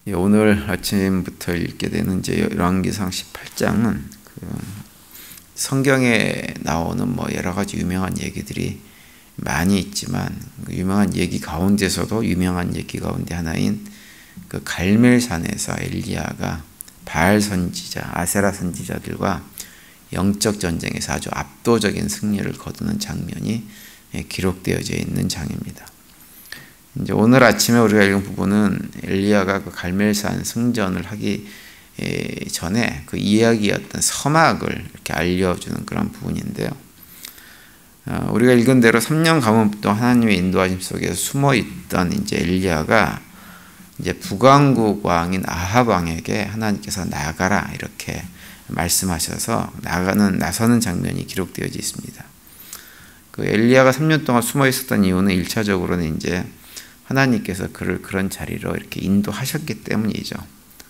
오늘 아침부터 읽게 되는 이제 열왕기상 18장은 성경에 나오는 여러 가지 유명한 얘기들이 많이 있지만 그 유명한 얘기 가운데서도 유명한 얘기 가운데 하나인 그 갈멜산에서 엘리야가 바알 선지자, 아세라 선지자들과 영적 전쟁에서 아주 압도적인 승리를 거두는 장면이 기록되어져 있는 장입니다. 이제 오늘 아침에 우리가 읽은 부분은 엘리야가 그 갈멜산 승전을 하기 전에 그 이야기였던 서막을 이렇게 알려주는 그런 부분인데요. 우리가 읽은 대로 3년 가문 동안 하나님의 인도하심 속에서 숨어 있던 이제 엘리야가 이제 북왕국 왕인 아합 왕에게 하나님께서 나가라 이렇게 말씀하셔서 나서는 장면이 기록되어져 있습니다. 그 엘리야가 3년 동안 숨어 있었던 이유는 1차적으로는 이제 하나님께서 그를 그런 자리로 이렇게 인도하셨기 때문이죠.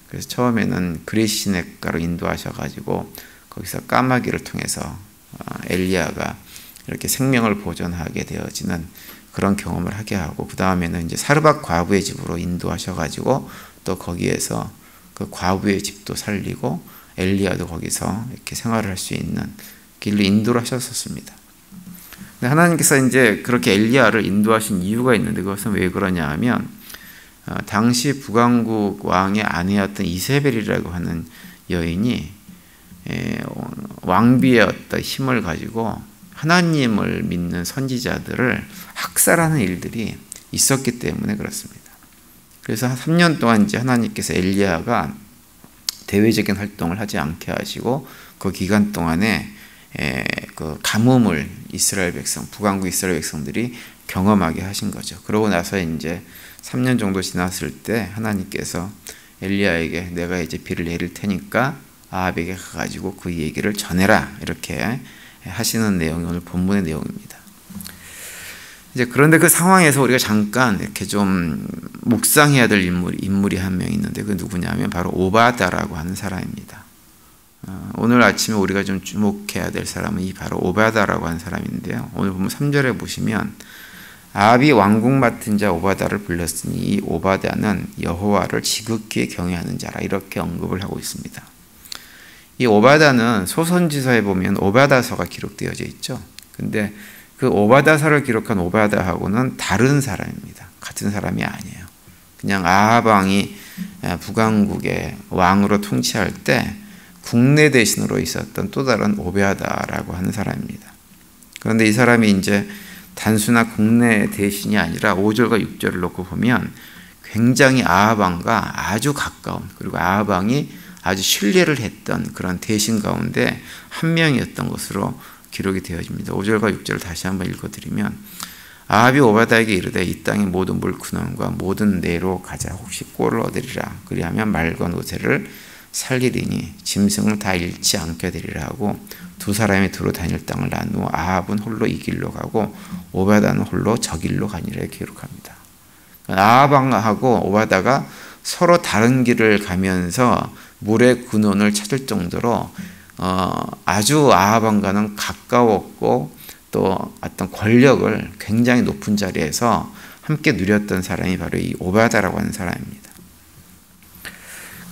그래서 처음에는 그리시네가로 인도하셔가지고 거기서 까마귀를 통해서 엘리야가 이렇게 생명을 보존하게 되어지는 그런 경험을 하게 하고, 그 다음에는 이제 사르밧 과부의 집으로 인도하셔가지고 또 거기에서 그 과부의 집도 살리고 엘리야도 거기서 이렇게 생활을 할 수 있는 길로 인도를 하셨었습니다. 하나님께서 이제 그렇게 엘리야를 인도하신 이유가 있는데, 그것은 왜 그러냐 하면 당시 북왕국 왕의 아내였던 이세벨이라고 하는 여인이 왕비의 어떤 힘을 가지고 하나님을 믿는 선지자들을 학살하는 일들이 있었기 때문에 그렇습니다. 그래서 3년 동안 이제 하나님께서 엘리야가 대외적인 활동을 하지 않게 하시고 그 기간 동안에 그 가뭄을 이스라엘 백성, 북왕국 이스라엘 백성들이 경험하게 하신 거죠. 그러고 나서 이제 3년 정도 지났을 때 하나님께서 엘리야에게 내가 이제 비를 내릴 테니까 아합에게 가가지고 그 얘기를 전해라 이렇게 하시는 내용이 오늘 본문의 내용입니다. 이제 그런데 그 상황에서 우리가 잠깐 이렇게 좀 묵상해야 될 인물이 한 명 있는데, 그 누구냐면 바로 오바다라고 하는 사람입니다. 오늘 아침에 우리가 좀 주목해야 될 사람은 이 바로 오바다라고 하는 사람인데요. 오늘 보면 3절에 보시면 아합이 왕궁 맡은 자 오바다를 불렀으니 이 오바다는 여호와를 지극히 경외하는 자라 이렇게 언급을 하고 있습니다. 이 오바다는 소선지서에 보면 오바다서가 기록되어져 있죠. 근데 그 오바다서를 기록한 오바다하고는 다른 사람입니다. 같은 사람이 아니에요. 그냥 아합 왕이 북왕국의 왕으로 통치할 때 국내 대신으로 있었던 또 다른 오베아다라고 하는 사람입니다. 그런데 이 사람이 이제 단순한 국내 대신이 아니라 5절과 6절을 놓고 보면 굉장히 아합 왕과 아주 가까운, 그리고 아합 왕이 아주 신뢰를 했던 그런 대신 가운데 한 명이었던 것으로 기록이 되어집니다. 5절과 6절을 다시 한번 읽어드리면 아합이 오바다에게 이르되 이 땅의 모든 물구멍과 모든 내로 가자. 혹시 꼴을 얻으리라. 그리하면 말과 노새를 살리리니 짐승을 다 잃지 않게 되리라 하고 두 사람이 두루 다닐 땅을 나누어 아합은 홀로 이 길로 가고 오바다는 홀로 저 길로 가니라 기록합니다. 아합하고 오바다가 서로 다른 길을 가면서 물의 근원을 찾을 정도로 아주 아합왕과는 가까웠고 또 어떤 권력을 굉장히 높은 자리에서 함께 누렸던 사람이 바로 이 오바다라고 하는 사람입니다.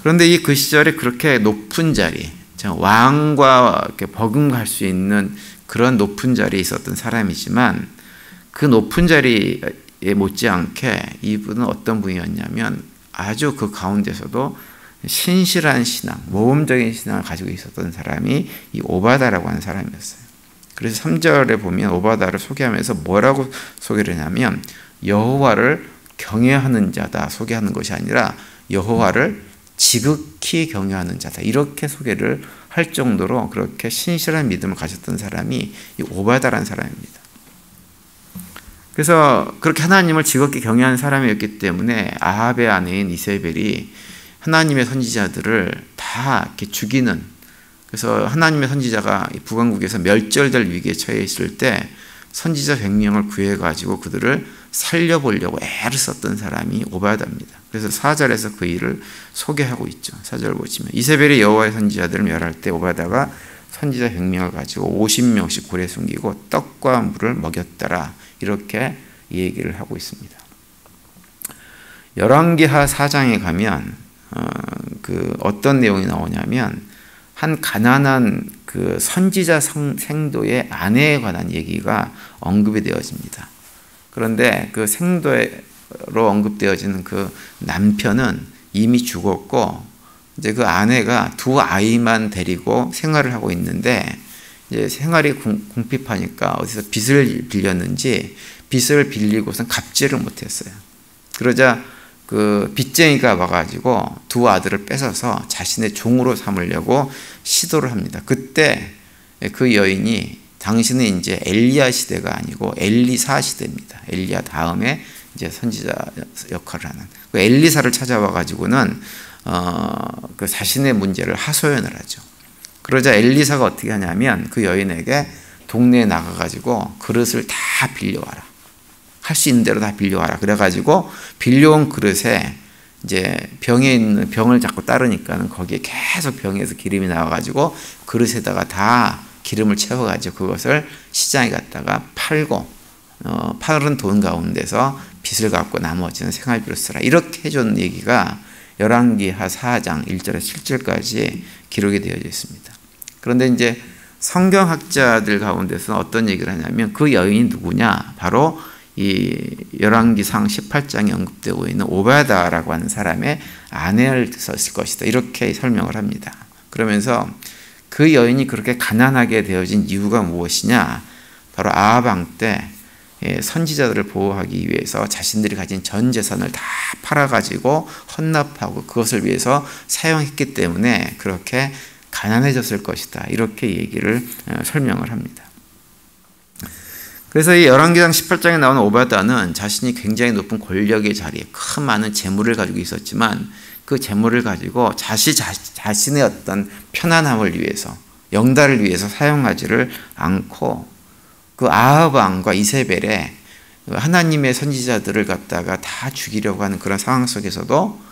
그런데 이 그 시절에 그렇게 높은 자리, 왕과 이렇게 버금갈 수 있는 그런 높은 자리에 있었던 사람이지만 그 높은 자리에 못지않게 이분은 어떤 분이었냐면 아주 그 가운데서도 신실한 신앙, 모험적인 신앙을 가지고 있었던 사람이 이 오바다라고 하는 사람이었어요. 그래서 3절에 보면 오바다를 소개하면서 뭐라고 소개를 하냐면 여호와를 경외하는 자다 소개하는 것이 아니라 여호와를 지극히 경외하는 자다 이렇게 소개를 할 정도로 그렇게 신실한 믿음을 가졌던 사람이 이 오바다라는 사람입니다. 그래서 그렇게 하나님을 지극히 경외하는 사람이었기 때문에 아합의 아내인 이세벨이 하나님의 선지자들을 다 이렇게 죽이는, 그래서 하나님의 선지자가 북왕국에서 멸절될 위기에 처해 있을 때 선지자 100명을 구해가지고 그들을 살려보려고 애를 썼던 사람이 오바다입니다. 그래서 4절에서 그 일을 소개하고 있죠. 4절 보시면 이세벨이 여호와의 선지자들을 멸할 때 오바다가 선지자 100명을 가지고 50명씩 굴에 숨기고 떡과 물을 먹였더라 이렇게 얘기를 하고 있습니다. 열왕기하 4장에 가면 어떤 내용이 나오냐면 한 가난한 그 선지자 생도의 아내에 관한 얘기가 언급이 되어집니다. 그런데 그 생도로 언급되어지는 그 남편은 이미 죽었고 이제 그 아내가 두 아이만 데리고 생활을 하고 있는데 이제 생활이 궁핍하니까 어디서 빚을 빌렸는지 빚을 빌리고선 갚지를 못했어요. 그러자 그 빚쟁이가 와가지고 두 아들을 뺏어서 자신의 종으로 삼으려고 시도를 합니다. 그때 그 여인이 당신은 이제 엘리야 시대가 아니고 엘리사 시대입니다. 엘리야 다음에 이제 선지자 역할을 하는 그 엘리사를 찾아와가지고는 그 자신의 문제를 하소연을 하죠. 그러자 엘리사가 어떻게 하냐면 그 여인에게 동네에 나가가지고 그릇을 다 빌려와라. 할 수 있는 대로 다 빌려와라. 그래가지고 빌려온 그릇에 이제 병에 있는 병을 자꾸 따르니까는 거기에 계속 병에서 기름이 나와가지고 그릇에다가 다 기름을 채워가지고 그것을 시장에 갔다가 팔고 팔은 돈 가운데서 빚을 갚고 나머지는 생활비로 쓰라. 이렇게 해준 얘기가 열왕기하 4장 1절에서 7절까지 기록이 되어져 있습니다. 그런데 이제 성경학자들 가운데서는 어떤 얘기를 하냐면 그 여인이 누구냐? 바로 이 열왕기상 18장에 언급되고 있는 오바다라고 하는 사람의 아내를 썼을 것이다. 이렇게 설명을 합니다. 그러면서 그 여인이 그렇게 가난하게 되어진 이유가 무엇이냐? 바로 아합 왕 때 선지자들을 보호하기 위해서 자신들이 가진 전 재산을 다 팔아가지고 헌납하고 그것을 위해서 사용했기 때문에 그렇게 가난해졌을 것이다. 이렇게 얘기를 설명을 합니다. 그래서 이 열왕기상 18장에 나오는 오바다는 자신이 굉장히 높은 권력의 자리에 큰 많은 재물을 가지고 있었지만 그 재물을 가지고 자신의 어떤 편안함을 위해서 영달을 위해서 사용하지를 않고 그 아합 왕과 이세벨의 하나님의 선지자들을 갖다가 다 죽이려고 하는 그런 상황 속에서도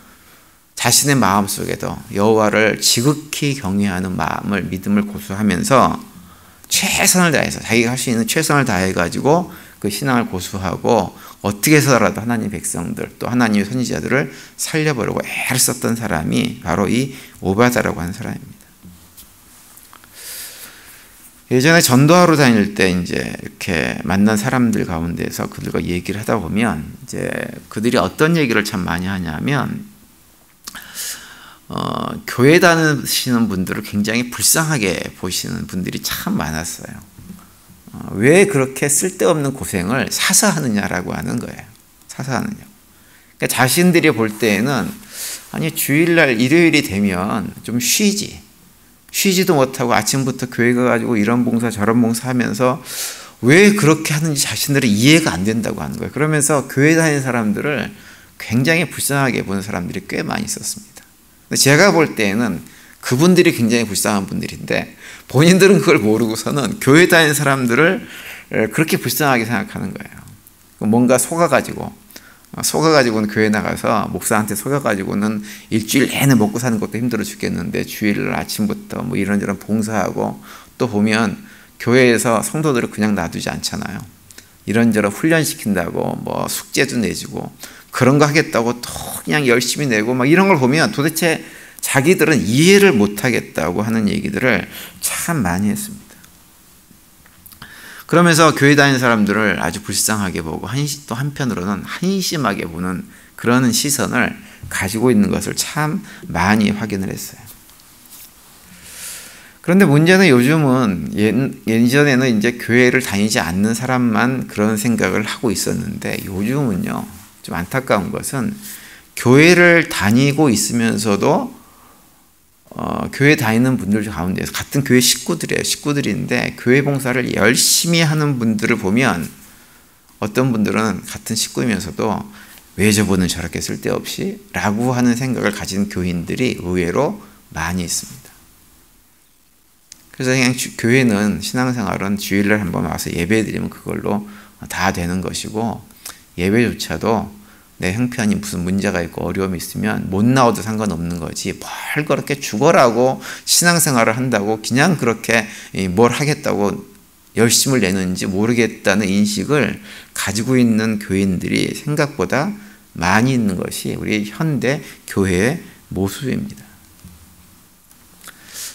자신의 마음 속에도 여호와를 지극히 경외하는 마음을 믿음을 고수하면서 최선을 다해서 자기가 할 수 있는 최선을 다해가지고 그 신앙을 고수하고 어떻게 해서라도 하나님 백성들 또 하나님의 선지자들을 살려보려고 애를 썼던 사람이 바로 이 오바다라고 하는 사람입니다. 예전에 전도하러 다닐 때 이제 이렇게 만난 사람들 가운데서 그들과 얘기를 하다 보면 이제 그들이 어떤 얘기를 참 많이 하냐면 교회 다니시는 분들을 굉장히 불쌍하게 보시는 분들이 참 많았어요. 왜 그렇게 쓸데없는 고생을 사서 하느냐라고 하는 거예요. 사서 하느냐. 그러니까 자신들이 볼 때에는 아니 주일날 일요일이 되면 좀 쉬지도 못하고 아침부터 교회 가가지고 이런 봉사 저런 봉사 하면서 왜 그렇게 하는지 자신들이 이해가 안 된다고 하는 거예요. 그러면서 교회 다니는 사람들을 굉장히 불쌍하게 보는 사람들이 꽤 많이 있었습니다. 제가 볼 때에는 그분들이 굉장히 불쌍한 분들인데 본인들은 그걸 모르고서는 교회 다니는 사람들을 그렇게 불쌍하게 생각하는 거예요. 뭔가 속아가지고는 교회 나가서 목사한테 속아가지고는 일주일 내내 먹고 사는 것도 힘들어 죽겠는데 주일날 아침부터 뭐 이런저런 봉사하고 또 보면 교회에서 성도들을 그냥 놔두지 않잖아요. 이런저런 훈련시킨다고 뭐 숙제도 내주고 그런 거 하겠다고 또 그냥 열심히 내고 막 이런 걸 보면 도대체 자기들은 이해를 못 하겠다고 하는 얘기들을 참 많이 했습니다. 그러면서 교회 다니는 사람들을 아주 불쌍하게 보고 또 한편으로는 한심하게 보는 그런 시선을 가지고 있는 것을 참 많이 확인을 했어요. 그런데 문제는 요즘은 예전에는 이제 교회를 다니지 않는 사람만 그런 생각을 하고 있었는데 요즘은요. 좀 안타까운 것은 교회를 다니고 있으면서도 교회 다니는 분들 가운데서 같은 교회 식구들인데 교회 봉사를 열심히 하는 분들을 보면 어떤 분들은 같은 식구이면서도 왜 저분은 저렇게 쓸데없이 라고 하는 생각을 가진 교인들이 의외로 많이 있습니다. 그래서 그냥 교회는 신앙생활은 주일날 한번 와서 예배드리면 그걸로 다 되는 것이고 예배조차도 내 형편이 무슨 문제가 있고 어려움이 있으면 못 나와도 상관없는 거지 뭘 그렇게 죽어라고 신앙생활을 한다고 그냥 그렇게 뭘 하겠다고 열심을 내는지 모르겠다는 인식을 가지고 있는 교인들이 생각보다 많이 있는 것이 우리 현대 교회의 모습입니다.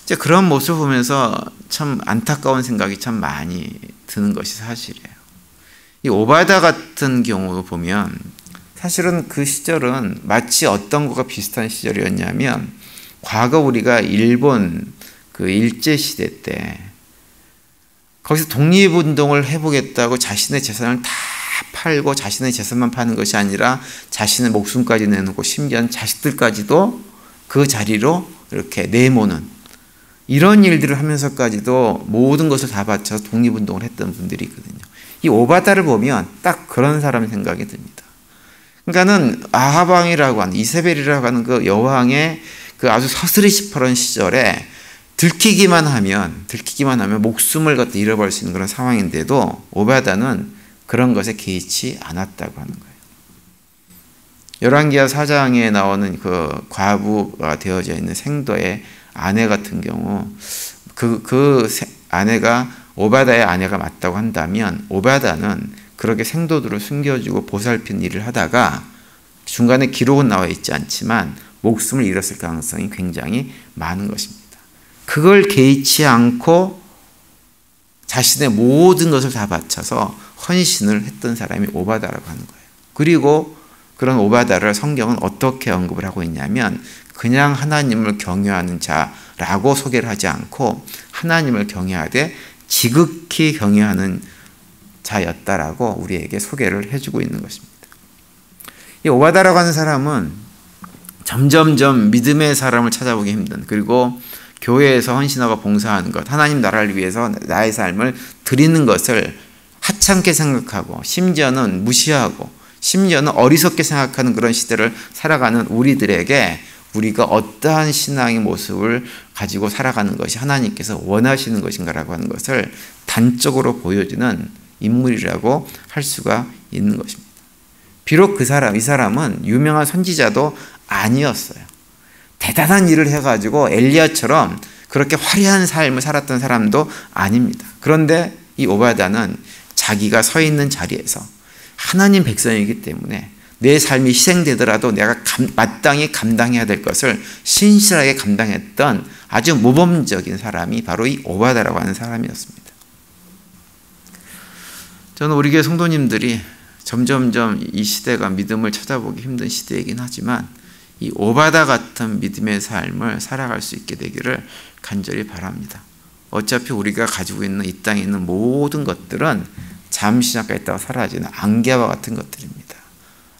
이제 그런 모습을 보면서 참 안타까운 생각이 참 많이 드는 것이 사실이에요. 이 오바다 같은 경우 보면 사실은 그 시절은 마치 어떤 것과 비슷한 시절이었냐면 과거 우리가 일본 그 일제시대 때 거기서 독립운동을 해보겠다고 자신의 재산을 다 팔고 자신의 재산만 파는 것이 아니라 자신의 목숨까지 내놓고 심지어는 자식들까지도 그 자리로 이렇게 내모는 이런 일들을 하면서까지도 모든 것을 다 바쳐서 독립운동을 했던 분들이 있거든요. 이 오바다를 보면 딱 그런 사람 생각이 듭니다. 그러니까는 아하방이라고 하는 이세벨이라고 하는 그 여왕의 그 아주 서슬이시퍼런 시절에 들키기만 하면 목숨을 갖다 잃어버릴 수 있는 그런 상황인데도 오바다는 그런 것에 개의치 않았다고 하는 거예요. 열왕기하 4장에 나오는 그 과부가 되어져 있는 생도의 아내 같은 경우 그 아내가 오바다의 아내가 맞다고 한다면 오바다는 그렇게 생도들을 숨겨주고 보살핀 일을 하다가 중간에 기록은 나와 있지 않지만 목숨을 잃었을 가능성이 굉장히 많은 것입니다. 그걸 개의치 않고 자신의 모든 것을 다 바쳐서 헌신을 했던 사람이 오바다라고 하는 거예요. 그리고 그런 오바다를 성경은 어떻게 언급을 하고 있냐면 그냥 하나님을 경외하는 자라고 소개를 하지 않고 하나님을 경외하되 지극히 경외하는 자였다라고 우리에게 소개를 해주고 있는 것입니다. 이 오바다라고 하는 사람은 점점점 믿음의 사람을 찾아보기 힘든, 그리고 교회에서 헌신하고 봉사하는 것, 하나님 나라를 위해서 나의 삶을 드리는 것을 하찮게 생각하고 심지어는 무시하고 심지어는 어리석게 생각하는 그런 시대를 살아가는 우리들에게 우리가 어떠한 신앙의 모습을 가지고 살아가는 것이 하나님께서 원하시는 것인가라고 하는 것을 단적으로 보여주는 인물이라고 할 수가 있는 것입니다. 비록 이 사람은 유명한 선지자도 아니었어요. 대단한 일을 해가지고 엘리야처럼 그렇게 화려한 삶을 살았던 사람도 아닙니다. 그런데 이 오바다는 자기가 서 있는 자리에서 하나님 백성이기 때문에 내 삶이 희생되더라도 내가 마땅히 감당해야 될 것을 신실하게 감당했던 아주 모범적인 사람이 바로 이 오바다라고 하는 사람이었습니다. 저는 우리 교회 성도님들이 점점점 이 시대가 믿음을 찾아보기 힘든 시대이긴 하지만 이 오바다 같은 믿음의 삶을 살아갈 수 있게 되기를 간절히 바랍니다. 어차피 우리가 가지고 있는 이 땅에 있는 모든 것들은 잠시 잠깐 있다가 사라지는 안개와 같은 것들입니다.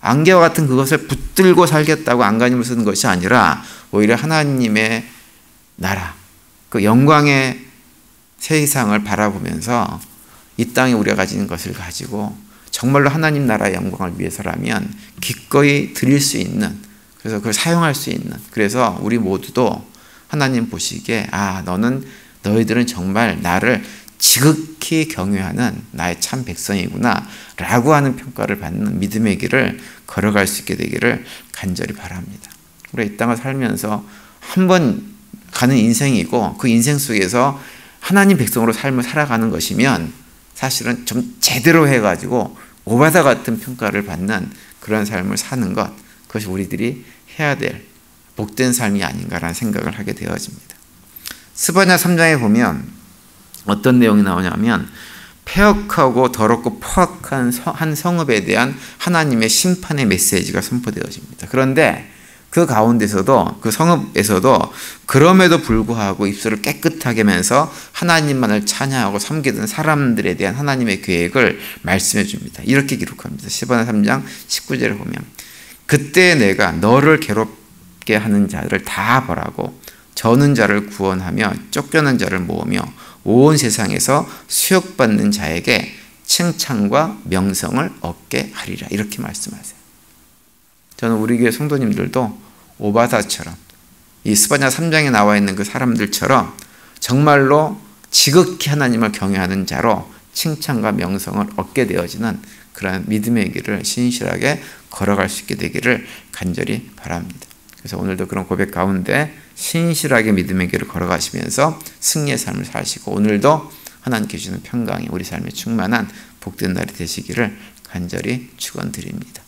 안개와 같은 그것을 붙들고 살겠다고 안간힘을 쓰는 것이 아니라 오히려 하나님의 나라, 그 영광의 세상을 바라보면서 이 땅에 우리가 가지는 것을 가지고 정말로 하나님 나라의 영광을 위해서라면 기꺼이 드릴 수 있는, 그래서 그걸 사용할 수 있는, 그래서 우리 모두도 하나님 보시기에 너희들은 정말 나를 지극히 경외하는 나의 참 백성이구나 라고 하는 평가를 받는 믿음의 길을 걸어갈 수 있게 되기를 간절히 바랍니다. 우리가 이 땅을 살면서 한 번 가는 인생이고 그 인생 속에서 하나님 백성으로 삶을 살아가는 것이면 사실은 좀 제대로 해가지고 오바다 같은 평가를 받는 그런 삶을 사는 것, 그것이 우리들이 해야 될 복된 삶이 아닌가라는 생각을 하게 되어집니다. 스바냐 3장에 보면 어떤 내용이 나오냐면 폐역하고 더럽고 포악한 한 성읍에 대한 하나님의 심판의 메시지가 선포되어집니다. 그런데 그 가운데서도, 그 성읍에서도 그럼에도 불구하고 입술을 깨끗하게 하면서 하나님만을 찬양하고 섬기던 사람들에 대한 하나님의 계획을 말씀해 줍니다. 이렇게 기록합니다. 스바냐 3장 19절에 보면 그때 내가 너를 괴롭게 하는 자를 다 벌하고 저는 자를 구원하며 쫓겨난 자를 모으며 온 세상에서 수욕받는 자에게 칭찬과 명성을 얻게 하리라. 이렇게 말씀하세요. 저는 우리 교회 성도님들도 오바다처럼 이 스바냐 3장에 나와 있는 그 사람들처럼 정말로 지극히 하나님을 경외하는 자로 칭찬과 명성을 얻게 되어지는 그런 믿음의 길을 신실하게 걸어갈 수 있게 되기를 간절히 바랍니다. 그래서 오늘도 그런 고백 가운데 신실하게 믿음의 길을 걸어가시면서 승리의 삶을 사시고 오늘도 하나님께 주시는 평강이 우리 삶에 충만한 복된 날이 되시기를 간절히 축원드립니다.